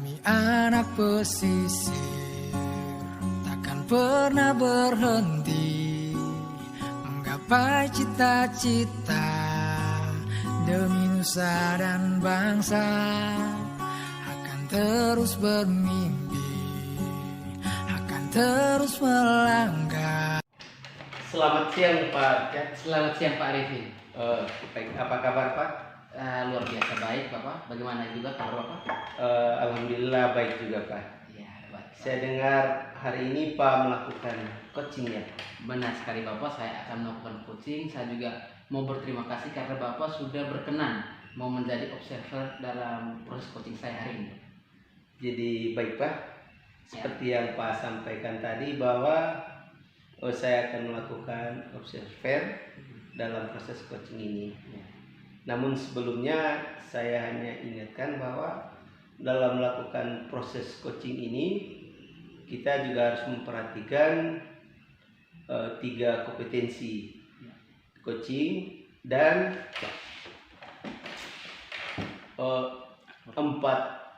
Kami anak pesisir takkan pernah berhenti menggapai cita-cita demi nusa dan bangsa. Akan terus bermimpi, akan terus melangkah. Selamat siang Pak. Selamat siang Pak Arifin. Baik, apa kabar Pak? Luar biasa baik Bapak. Bagaimana juga kabar Bapak? Alhamdulillah baik juga Pak. Ya baik. Saya dengar hari ini Pak melakukan coaching ya. Benar sekali Bapak. Saya akan melakukan coaching. Saya juga mau berterima kasih karena Bapak sudah berkenan mau menjadi observer dalam proses coaching saya hari ini. Jadi baik Pak. Seperti yang Pak sampaikan tadi bahwa saya akan melakukan observer dalam proses coaching ini. Namun sebelumnya saya hanya ingatkan bahwa dalam melakukan proses coaching ini kita juga harus memperhatikan 3 kompetensi coaching dan 4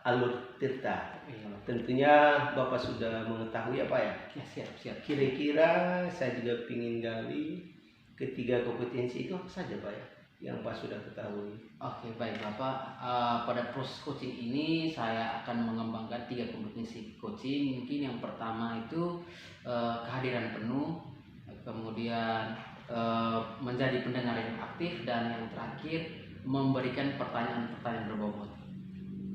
alur tirta. Tentunya Bapak sudah mengetahui apa ya? Ya siap. Kira-kira saya juga ingin gali ketiga kompetensi itu apa saja Pak ya? Yang Pak sudah ketahui. Oke baik Bapak. Pada proses coaching ini saya akan mengembangkan 3 kompetensi coaching. Mungkin yang pertama itu kehadiran penuh, kemudian menjadi pendengar yang aktif, dan yang terakhir memberikan pertanyaan-pertanyaan berbobot.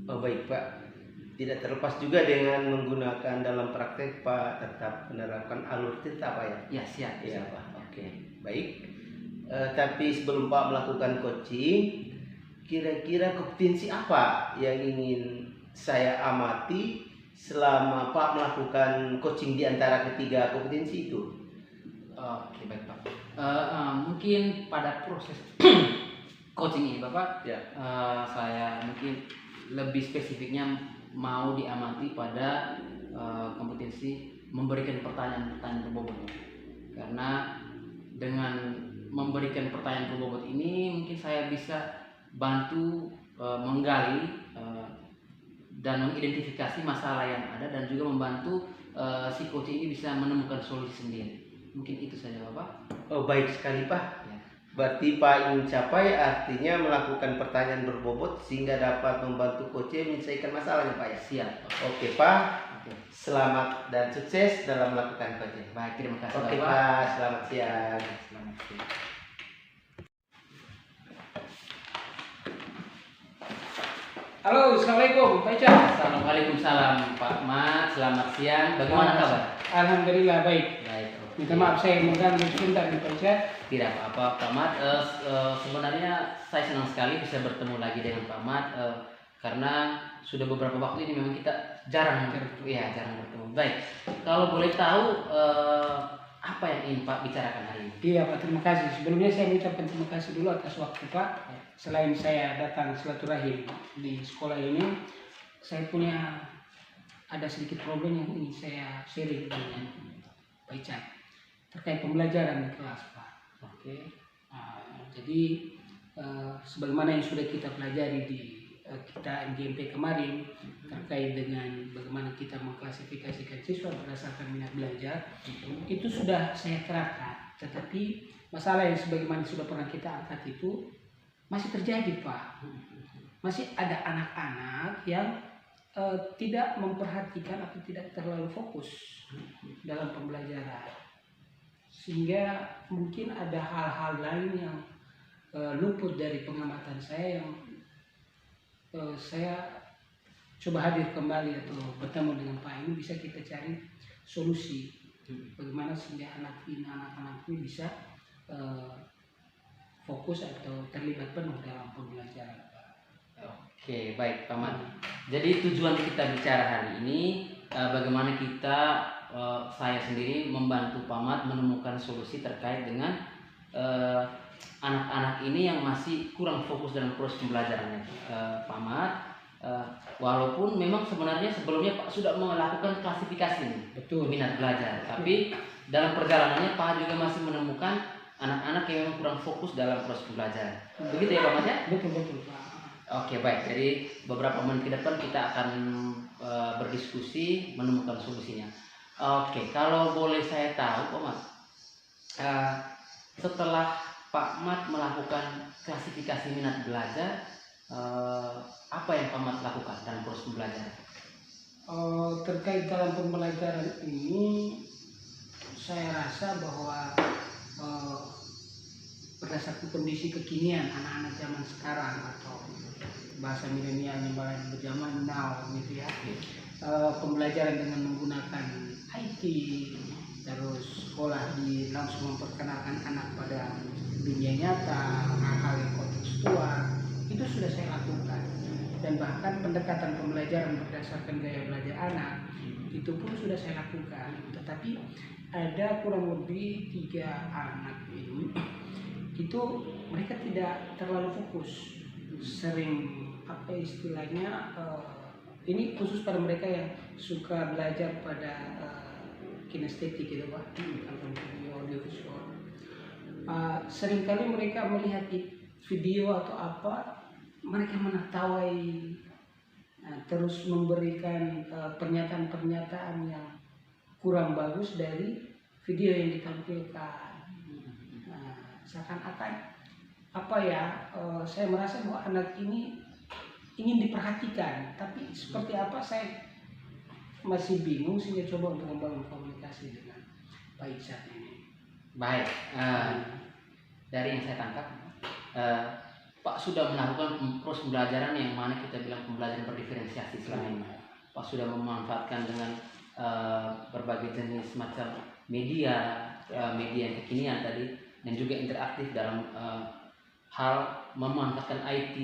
Baik Pak. Tidak terlepas juga dengan menggunakan dalam praktek Pak tetap menerapkan alur tirta Pak ya? Ya siap. Ya Pak. Oke baik. Tapi sebelum Pak melakukan coaching, kira-kira kompetensi apa yang ingin saya amati selama Pak melakukan coaching di antara ketiga kompetensi itu? Oke baik Pak. Mungkin pada proses coaching ini Bapak, saya mungkin lebih spesifiknya mau diamati pada kompetensi memberikan pertanyaan-pertanyaan berbobot. Karena dengan memberikan pertanyaan berbobot ini mungkin saya bisa bantu menggali dan mengidentifikasi masalah yang ada, dan juga membantu si coaching ini bisa menemukan solusi sendiri. Mungkin itu saja Bapak. Baik sekali Pak. Ya. Berarti Pak ingin capai artinya melakukan pertanyaan berbobot sehingga dapat membantu coaching menyelesaikan masalahnya Pak ya? Siap. Oke Pak. Selamat dan sukses dalam melakukan coaching. Baik, terima kasih Oke Bapak. Pak, selamat siang. Selamat siang. Halo, assalamualaikum Pak Ica. Assalamualaikum Pak Mat, selamat siang. Bagaimana kabar? Alhamdulillah baik. Baik. Minta maaf saya mengganggu sebentar nih Pak Ica. Tidak apa-apa Pak Mat. Sebenarnya saya senang sekali bisa bertemu lagi dengan Pak Mat, karena sudah beberapa waktu ini memang kita jarang bertemu. Baik. Kalau boleh tahu apa yang ingin Pak bicarakan hari ini? Iya Pak, terima kasih. Sebelumnya saya mengucapkan terima kasih dulu atas waktu Pak. Selain saya datang silaturahim di sekolah ini, saya punya ada sedikit problem yang ingin saya sharing dengan Pak Ica terkait pembelajaran di kelas Pak. Oke. Jadi sebagaimana yang sudah kita pelajari di kita MGMP kemarin terkait dengan bagaimana kita mengklasifikasikan siswa berdasarkan minat belajar, itu sudah saya terapkan. Tetapi masalah yang sebagaimana sudah pernah kita angkat itu masih terjadi Pak. Masih ada anak-anak yang tidak memperhatikan atau tidak terlalu fokus dalam pembelajaran, sehingga mungkin ada hal-hal lain yang luput dari pengamatan saya, yang saya coba hadir kembali atau bertemu dengan Pak ini, bisa kita cari solusi bagaimana sehingga anak-anak ini bisa fokus atau terlibat penuh dalam pembelajaran Pak. Oke, baik Pak Mat. Jadi tujuan kita bicara hari ini bagaimana kita saya sendiri membantu Pak Mat menemukan solusi terkait dengan anak-anak ini yang masih kurang fokus dalam proses pembelajarannya. Pak Mat, walaupun memang sebenarnya sebelumnya Pak sudah melakukan klasifikasi nih, Betul. minat belajar, tapi dalam perjalanannya Pak juga masih menemukan anak-anak yang memang kurang fokus dalam proses pembelajaran. Begitu ya Pak Mat ya? Betul Pak. Oke, baik. Jadi beberapa menit ke depan kita akan berdiskusi menemukan solusinya. Oke, kalau boleh saya tahu, Pak Mat, setelah Pak Mat melakukan klasifikasi minat belajar, apa yang Pak Mat lakukan dalam proses pembelajaran? Terkait dalam pembelajaran ini, saya rasa bahwa berdasarkan kondisi kekinian anak-anak zaman sekarang atau bahasa milenial yang berjaman now gitu ya, pembelajaran dengan menggunakan IT, terus sekolah langsung memperkenalkan anak pada dunia nyata, hal-hal yang kontekstual, itu sudah saya lakukan. Dan bahkan pendekatan pembelajaran berdasarkan gaya belajar anak itu pun sudah saya lakukan. Tetapi ada kurang lebih 3 anak ini itu mereka tidak terlalu fokus, sering apa istilahnya, ini khusus pada mereka yang suka belajar pada kinestetik gitu Pak, tentang video audio visual. Seringkali mereka melihat video atau apa, mereka menertawai, terus memberikan pernyataan-pernyataan yang kurang bagus dari video yang ditampilkan. Seakan-akan apa ya, saya merasa bahwa anak ini ingin diperhatikan, tapi seperti apa saya masih bingung, sehingga coba untuk membangun komunikasi dengan Pak Icat ini. Baik, dari yang saya tangkap, Pak sudah melakukan proses pembelajaran yang mana kita bilang pembelajaran berdiferensiasi selama ini. Pak sudah memanfaatkan dengan berbagai jenis macam media, media yang kekinian tadi, dan juga interaktif dalam hal memanfaatkan IT,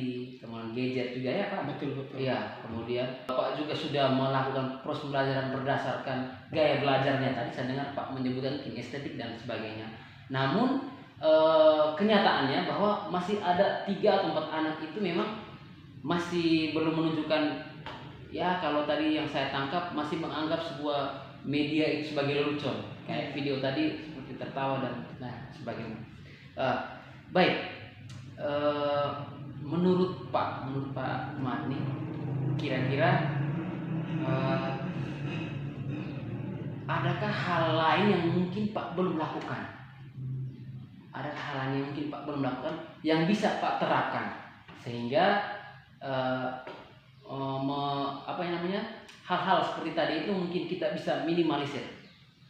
kemudian gadget juga ya Pak. Betul. Iya, kemudian Pak juga sudah melakukan proses pembelajaran berdasarkan gaya belajarnya tadi. Saya dengar Pak menyebutkan kinestetik dan sebagainya. Namun kenyataannya bahwa masih ada 3 atau 4 anak itu memang masih belum menunjukkan, ya kalau tadi yang saya tangkap masih menganggap sebuah media itu sebagai lelucon, kayak video tadi seperti tertawa dan sebagainya. Baik. Menurut Pak Mat nih, kira-kira adakah hal lain yang mungkin Pak belum lakukan? Adakah hal lain yang mungkin Pak belum lakukan yang bisa Pak terapkan sehingga hal-hal seperti tadi itu mungkin kita bisa minimalisir?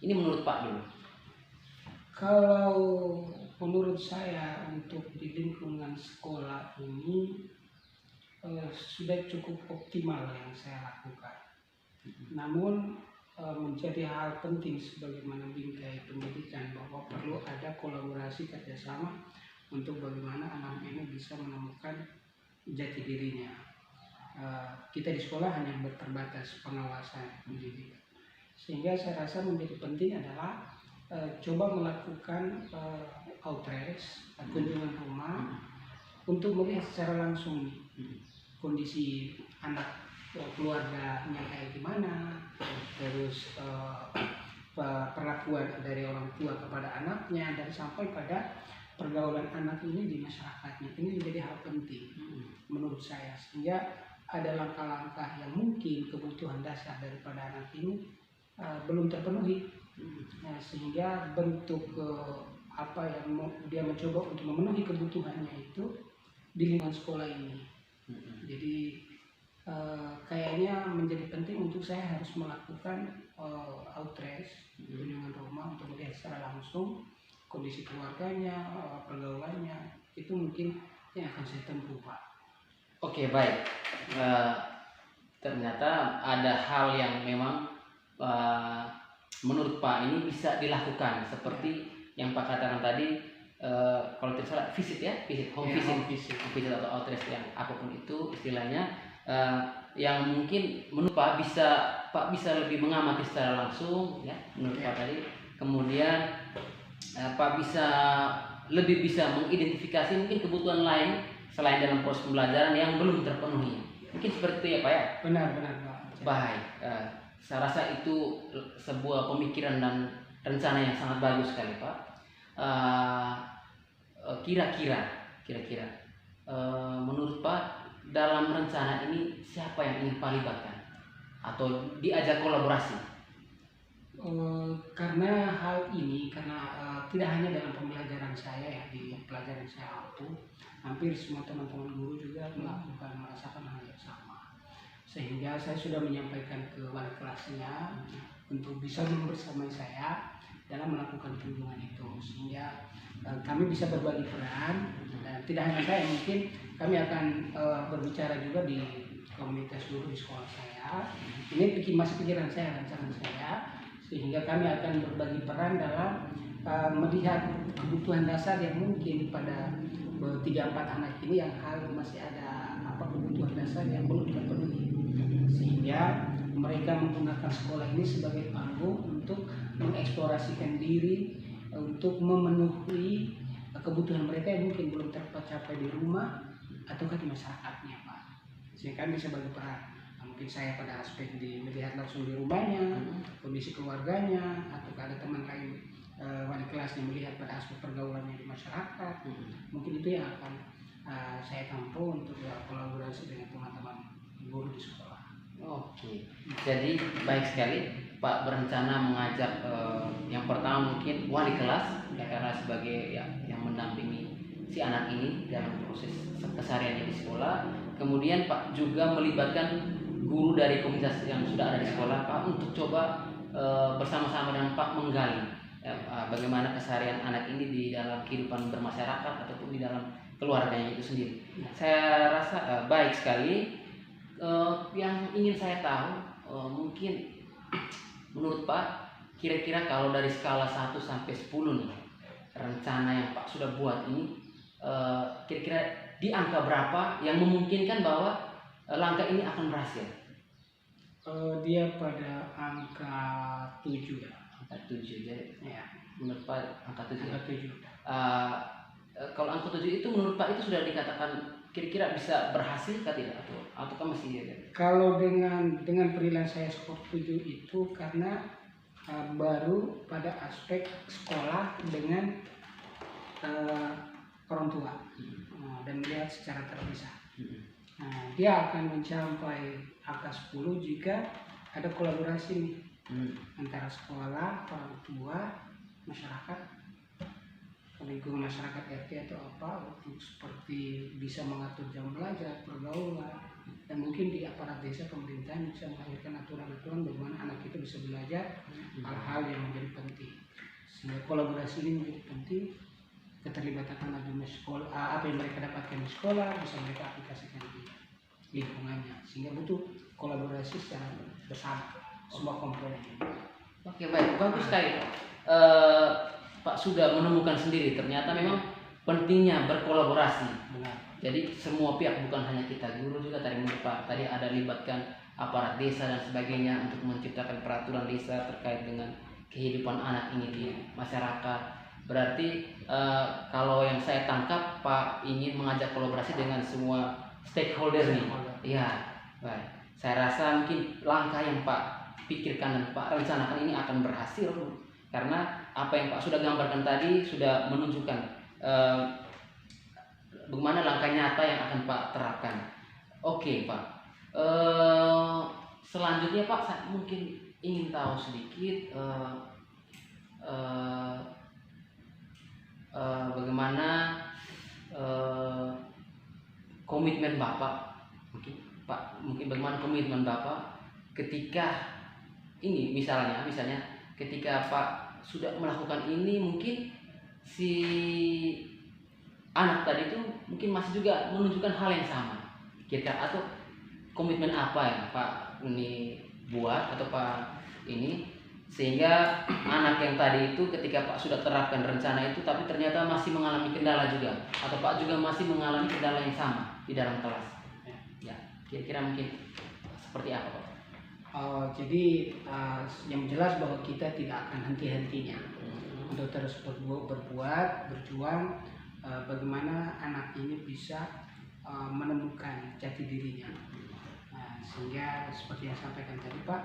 Ini menurut Pak dulu. Kalau menurut saya untuk di lingkungan sekolah ini sudah cukup optimal yang saya lakukan. Namun menjadi hal penting sebagaimana bingkai pendidikan bahwa perlu ada kolaborasi kerjasama untuk bagaimana anak ini bisa menemukan jati dirinya. Kita di sekolah hanya berterbatas pengawasan pendidikan, sehingga saya rasa menjadi penting adalah coba melakukan outreach, kunjungan rumah, untuk melihat secara langsung kondisi anak, keluarganya kayak gimana, terus perlakuan dari orang tua kepada anaknya, dan sampai pada pergaulan anak ini di masyarakatnya. Ini menjadi hal penting menurut saya, sehingga ada langkah-langkah yang mungkin kebutuhan dasar daripada anak ini belum terpenuhi. Sehingga bentuk apa yang dia mencoba untuk memenuhi kebutuhannya itu di lingkungan sekolah ini. Jadi kayaknya menjadi penting untuk saya harus melakukan outreach, kunjungan rumah, untuk melihat secara langsung kondisi keluarganya, pergaulannya. Itu mungkin yang akan saya tempuh, Pak. Oke, baik. Ternyata ada hal yang memang menurut Pak ini bisa dilakukan, seperti yang Pak katakan tadi, kalau tidak salah visit home visit atau outreach, yang apapun itu istilahnya, yang mungkin menurut Pak bisa lebih mengamati secara langsung, ya menurut Pak tadi. Kemudian Pak lebih bisa mengidentifikasi mungkin kebutuhan lain selain dalam proses pembelajaran yang belum terpenuhi. Mungkin seperti apa ya? Benar Pak. Baik. Saya rasa itu sebuah pemikiran dan rencana yang sangat bagus sekali, Pak. Kira-kira menurut Pak dalam rencana ini siapa yang ingin Pak libatkan atau diajak kolaborasi? Karena hal ini, tidak hanya dalam pembelajaran saya ya, di pelajaran saya waktu, hampir semua teman-teman guru juga merasakan hal yang sama. Sehingga saya sudah menyampaikan ke wali kelasnya untuk bisa membersamai saya dalam melakukan kunjungan itu, sehingga kami bisa berbagi peran. Dan tidak hanya saya, mungkin kami akan berbicara juga di komunitas guru di sekolah saya. Ini masih pikiran saya, rancangan saya, sehingga kami akan berbagi peran dalam melihat kebutuhan dasar yang mungkin pada 3-4 anak ini yang masih ada kebutuhan dasar yang belum terpenuhi, sehingga mereka menggunakan sekolah ini sebagai panggung untuk mengeksplorasikan diri, untuk memenuhi kebutuhan mereka yang mungkin belum tercapai di rumah ataukah di masyarakatnya, Pak. Sehingga kami bisa bagi peran. Mungkin saya pada aspek melihat langsung di rumahnya, kondisi keluarganya, atau ada teman lain wali kelas yang melihat pada aspek pergaulannya di masyarakat. Mungkin itu yang akan saya tampung untuk kolaborasi dengan teman-teman guru di sekolah. Oke, jadi baik sekali Pak berencana mengajak yang pertama mungkin wali kelas ya, karena sebagai yang mendampingi si anak ini dalam proses kesehariannya di sekolah. Kemudian Pak juga melibatkan guru dari komunitas yang sudah ada di sekolah Pak untuk coba bersama-sama dengan Pak menggali bagaimana keseharian anak ini di dalam kehidupan bermasyarakat ataupun di dalam keluarganya itu sendiri. Saya rasa baik sekali. Yang ingin saya tahu mungkin menurut Pak kira-kira kalau dari skala 1 sampai 10 nih rencana yang Pak sudah buat ini kira-kira di angka berapa yang memungkinkan bahwa langkah ini akan berhasil? Dia pada angka 7 ya. Angka 7 ya. Menurut Pak angka 7. Angka 7. Kalau angka 7 itu menurut Pak itu sudah dikatakan kira-kira bisa berhasil kah tidak atau masih ya? Kalau dengan penilaian saya skor 7 itu karena baru pada aspek sekolah dengan orang tua dan melihat secara terpisah. Dia akan mencapai angka 10 jika ada kolaborasi nih antara sekolah, orang tua, masyarakat, lingkungan masyarakat RT atau untuk seperti bisa mengatur jam belajar, pergaulan, dan mungkin di aparat desa pemerintahan bisa melahirkan aturan-aturan bagaimana anak itu bisa belajar hal-hal yang menjadi penting. Sehingga kolaborasi ini menjadi penting, keterlibatan anak di sekolah, apa yang mereka dapatkan di sekolah bisa mereka aplikasikan di lingkungannya, sehingga butuh kolaborasi secara bersama semua komponen. Oke, baik, bagus sekali. Pak sudah menemukan sendiri ternyata memang pentingnya berkolaborasi. Benar. Jadi semua pihak, bukan hanya kita guru juga tadi menurut Pak tadi ada libatkan aparat desa dan sebagainya untuk menciptakan peraturan desa terkait dengan kehidupan anak ini di masyarakat. Berarti kalau yang saya tangkap Pak ingin mengajak kolaborasi dengan semua stakeholder nih. Iya, baik. Saya rasa mungkin langkah yang Pak pikirkan dan Pak rencanakan ini akan berhasil karena apa yang Pak sudah gambarkan tadi sudah menunjukkan bagaimana langkah nyata yang akan Pak terapkan. Oke Pak, selanjutnya Pak saya mungkin ingin tahu sedikit bagaimana komitmen Bapak, mungkin bagaimana komitmen Bapak ketika ini misalnya ketika Pak sudah melakukan ini, mungkin si anak tadi itu mungkin masih juga menunjukkan hal yang sama kira-kira, atau komitmen apa yang Pak ini buat atau Pak ini sehingga anak yang tadi itu ketika Pak sudah terapkan rencana itu tapi ternyata masih mengalami kendala juga, atau Pak juga masih mengalami kendala yang sama di dalam kelas ya, kira-kira mungkin seperti apa Pak? Jadi yang jelas bahwa kita tidak akan henti-hentinya untuk terus berbuat, berjuang bagaimana anak ini bisa menemukan jati dirinya. Sehingga seperti yang sampaikan tadi Pak,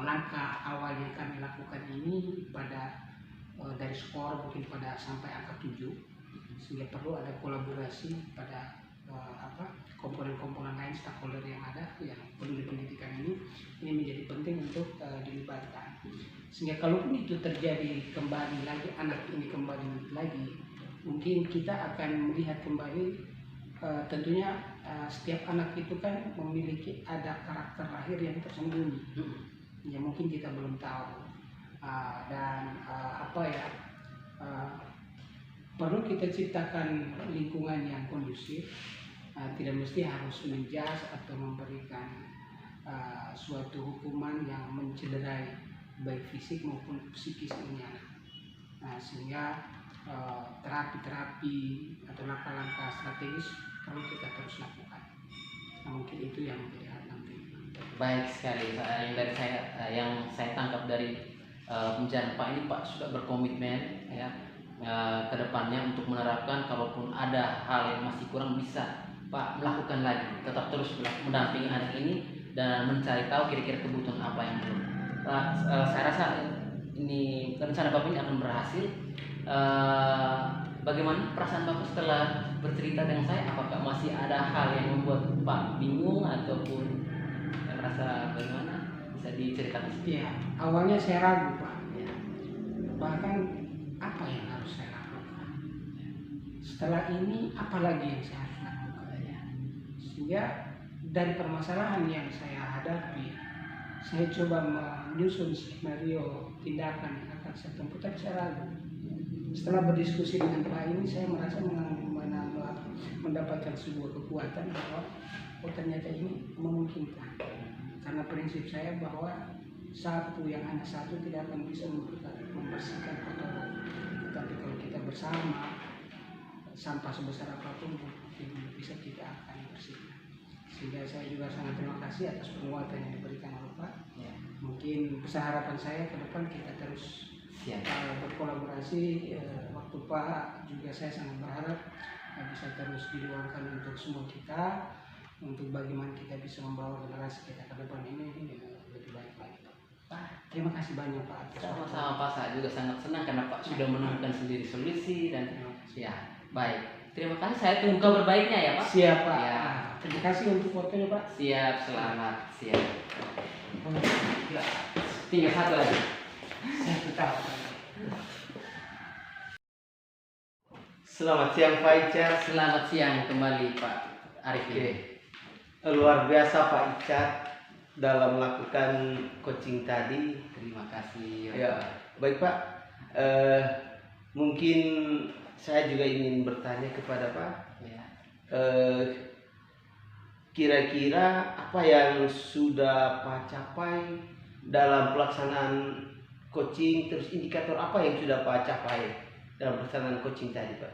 langkah awal yang kami lakukan ini pada dari skor mungkin pada sampai angka 7, sehingga perlu ada kolaborasi pada komponen-komponen lain stakeholder yang ada yang peduli pendidikan ini menjadi penting untuk dilibatkan. Sehingga kalaupun itu terjadi kembali lagi, anak ini kembali lagi, mungkin kita akan melihat kembali tentunya setiap anak itu kan memiliki ada karakter lahir yang tersembunyi, yang mungkin kita belum tahu, dan perlu kita ciptakan lingkungan yang kondusif. Tidak mesti harus menjas atau memberikan suatu hukuman yang mencederai baik fisik maupun psikis ini anak. Sehingga terapi-terapi atau langkah-langkah strategis perlu kita terus lakukan. Mungkin itu yang menjadi hal penting. Baik sekali. Yang saya tangkap dari pembicaraan Pak ini, Pak sudah berkomitmen ya ke depannya untuk menerapkan, kalaupun ada hal yang masih kurang bisa Pak melakukan lagi, tetap terus mendampingi anak ini dan mencari tahu kira-kira kebutuhan apa yang perlu. Saya rasa ini rencana Bapak ini akan berhasil. Bagaimana perasaan Bapak setelah bercerita dengan saya? Apakah masih ada hal yang membuat Pak bingung ataupun merasa bagaimana? Bisa diceritakan? Ya, awalnya saya ragu Pak. Ya. Bahkan apa yang harus saya lakukan? Setelah ini apa lagi yang saya harus lakukan? Sehingga dari permasalahan yang saya hadapi, saya coba menyusun skenario tindakan yang akan saya tempuh, tapi saya ragu. Setelah berdiskusi dengan Pak ini, saya merasa mendapatkan sebuah kekuatan bahwa ternyata ini memungkinkan. Karena prinsip saya bahwa hanya satu tidak akan bisa membersihkan kotoran. Tetapi kalau kita bersama, sampah sebesar apapun bisa kita akan bersihkan. Sehingga saya juga sangat terima kasih atas penguatan yang diberikan oleh Pak. Ya. Mungkin besar harapan saya ke depan kita terus berkolaborasi. Waktu Pak juga saya sangat berharap bisa terus diluangkan untuk semua kita, untuk bagaimana kita bisa membawa generasi kita ke depan ini lebih baik lagi. Pak, terima kasih banyak Pak. Sama-sama Pak, saya juga sangat senang karena Pak sudah menemukan sendiri solusi dan ya baik. Terima kasih, saya tunggu kabar baiknya ya Pak. Siap Pak. Ya. Terima kasih untuk fotonya Pak. Siap, selamat. Siap. Tinggal satu lagi. Selamat siang Pak Icat. Selamat siang kembali Pak Arifin. Luar biasa Pak Icat dalam melakukan coaching tadi. Terima kasih. Ya, baik Pak. Mungkin saya juga ingin bertanya kepada Pak. Ya. Kira-kira apa yang sudah Pak capai dalam pelaksanaan coaching, terus indikator apa yang sudah Pak capai dalam pelaksanaan coaching tadi Pak?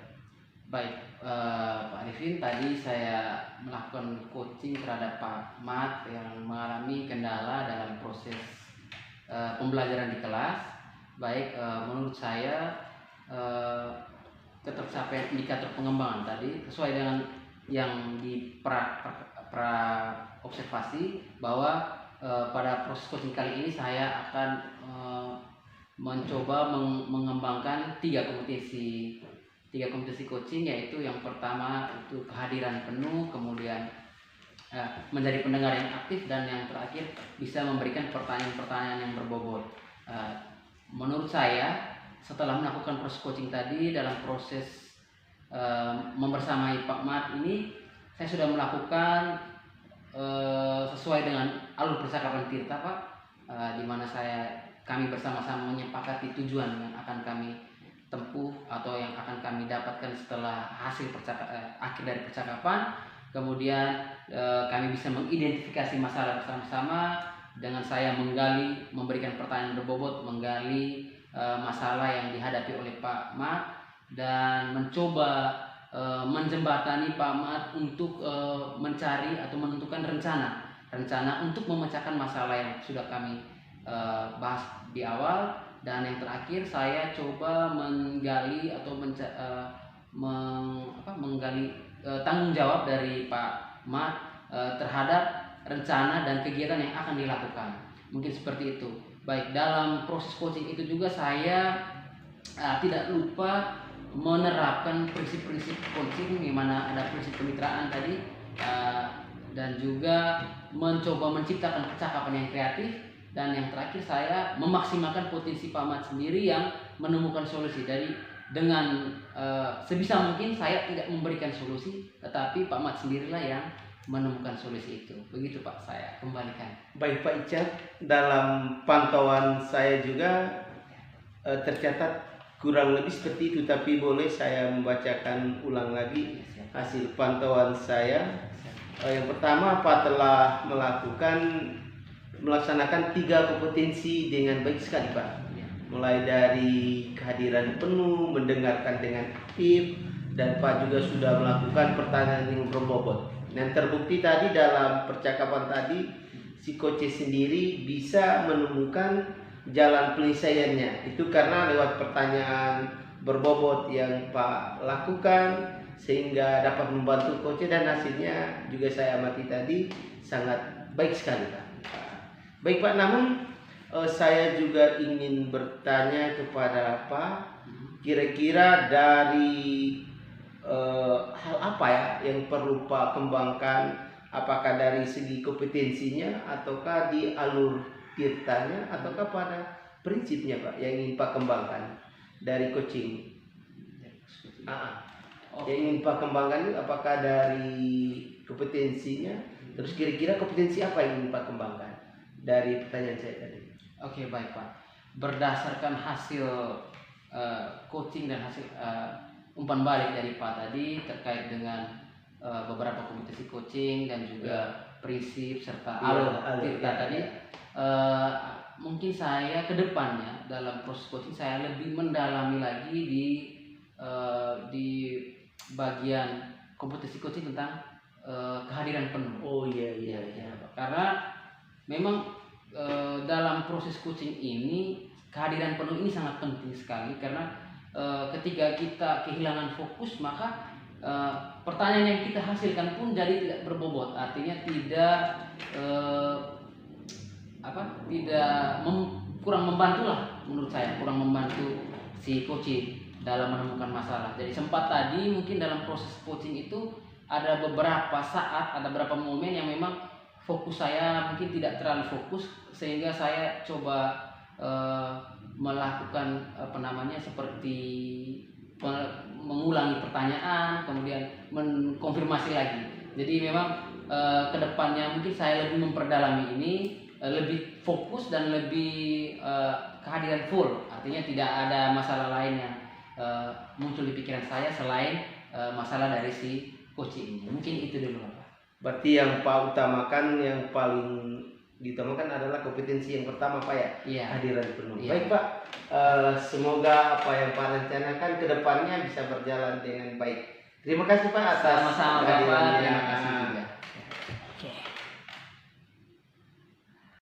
Baik, Pak Arifin, tadi saya melakukan coaching terhadap Pak Mat yang mengalami kendala dalam proses pembelajaran di kelas. Baik, menurut saya ketercapaian indikator pengembangan tadi sesuai dengan yang di pra observasi bahwa pada proses coaching kali ini saya akan mencoba mengembangkan tiga kompetisi coaching, yaitu yang pertama itu kehadiran penuh, kemudian menjadi pendengar yang aktif, dan yang terakhir bisa memberikan pertanyaan-pertanyaan yang berbobot. Menurut saya setelah melakukan proses coaching tadi, dalam proses membersamai Pak Mat ini, saya sudah melakukan sesuai dengan alur percakapan Tirta Pak, di mana kami bersama-sama menyepakati tujuan yang akan kami tempuh atau yang akan kami dapatkan setelah hasil akhir dari percakapan. Kemudian kami bisa mengidentifikasi masalah bersama-sama dengan saya memberikan pertanyaan berbobot, menggali masalah yang dihadapi oleh Pak Mat, dan mencoba menjembatani Pak Mat untuk mencari atau menentukan rencana untuk memecahkan masalah yang sudah kami bahas di awal. Dan yang terakhir saya coba menggali atau menggali tanggung jawab dari Pak Mat terhadap rencana dan kegiatan yang akan dilakukan. Mungkin seperti itu. Baik, dalam proses coaching itu juga saya tidak lupa menerapkan prinsip-prinsip coaching, di mana ada prinsip kemitraan tadi, dan juga mencoba menciptakan percakapan yang kreatif, dan yang terakhir saya memaksimalkan potensi Pak Mat sendiri yang menemukan solusi. Dengan sebisa mungkin saya tidak memberikan solusi, tetapi Pak Mat sendirilah yang menemukan solusi itu. Begitu Pak, saya kembalikan. Baik Pak Ica, dalam pantauan saya juga tercatat kurang lebih seperti itu, tapi boleh saya membacakan ulang lagi hasil pantauan saya. Yang pertama, Pak telah melaksanakan 3 kompetensi dengan baik sekali Pak. Mulai dari kehadiran penuh, mendengarkan dengan aktif, dan Pak juga sudah melakukan pertanyaan yang berbobot. Dan terbukti tadi dalam percakapan tadi, si coach sendiri bisa menemukan jalan penyelesaiannya. Itu karena lewat pertanyaan berbobot yang Pak lakukan, sehingga dapat membantu coach, dan hasilnya juga saya amati tadi sangat baik sekali Pak. Baik Pak, namun saya juga ingin bertanya kepada Pak, kira-kira dari hal apa ya yang perlu Pak kembangkan, apakah dari segi kompetensinya, ataukah di alur tirtanya, ataukah pada prinsipnya Pak yang ingin Pak kembangkan dari coaching? Yang ingin Pak kembangkan itu apakah dari kompetensinya, terus kira-kira kompetensi apa yang ingin Pak kembangkan dari pertanyaan saya tadi? Oke, baik Pak. Berdasarkan hasil coaching dan hasil umpan balik dari Pak tadi terkait dengan beberapa kompetensi coaching dan juga prinsip serta alur tirta tadi, mungkin saya ke depannya dalam proses coaching saya lebih mendalami lagi di bagian kompetensi coaching tentang kehadiran penuh. Oh iya. Karena memang dalam proses coaching ini kehadiran penuh ini sangat penting sekali, karena ketika kita kehilangan fokus, maka pertanyaan yang kita hasilkan pun jadi tidak berbobot, artinya kurang membantu lah, menurut saya kurang membantu si coaching dalam menemukan masalah. Jadi sempat tadi mungkin dalam proses coaching itu ada beberapa saat, ada beberapa momen yang memang fokus saya mungkin tidak terlalu fokus, sehingga saya coba melakukan seperti mengulangi pertanyaan, kemudian mengkonfirmasi lagi. Jadi memang kedepannya mungkin saya lebih memperdalami ini, lebih fokus dan lebih kehadiran full, artinya tidak ada masalah lain yang muncul di pikiran saya selain masalah dari si coaching ini. Mungkin itu dulu Pak. Berarti yang Pak utamakan, yang paling diutamakan adalah kompetensi yang pertama Pak ya? Iya. Kehadiran penuh. Iya. Baik Pak, semoga apa yang Pak rencanakan ke depannya bisa berjalan dengan baik. Terima kasih Pak atas Sama-sama Bapak, kehadirannya. terima kasih juga. Oke.